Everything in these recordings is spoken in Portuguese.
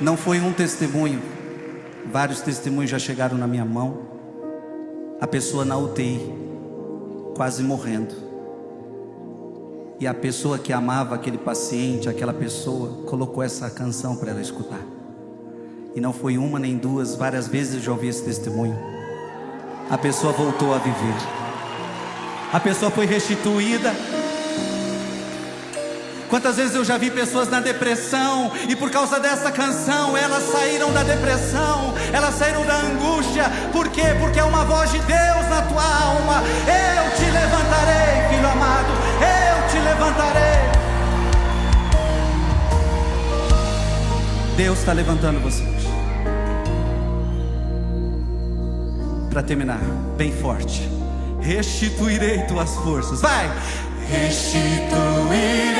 Não foi um testemunho, vários testemunhos já chegaram na minha mão. A pessoa na UTI, quase morrendo, e a pessoa que amava aquele paciente, aquela pessoa, colocou essa canção para ela escutar. E não foi uma nem duas, várias vezes eu já ouvi esse testemunho. A pessoa voltou a viver, a pessoa foi restituída. Quantas vezes eu já vi pessoas na depressão, e por causa dessa canção, elas saíram da depressão, elas saíram da angústia. Por quê? Porque é uma voz de Deus na tua alma. Eu te levantarei, filho amado, eu te levantarei. Deus está levantando você hoje. Para terminar, bem forte: restituirei tuas forças. Vai! Restituirei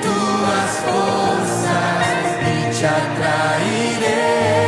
tuas forças e te atrairei.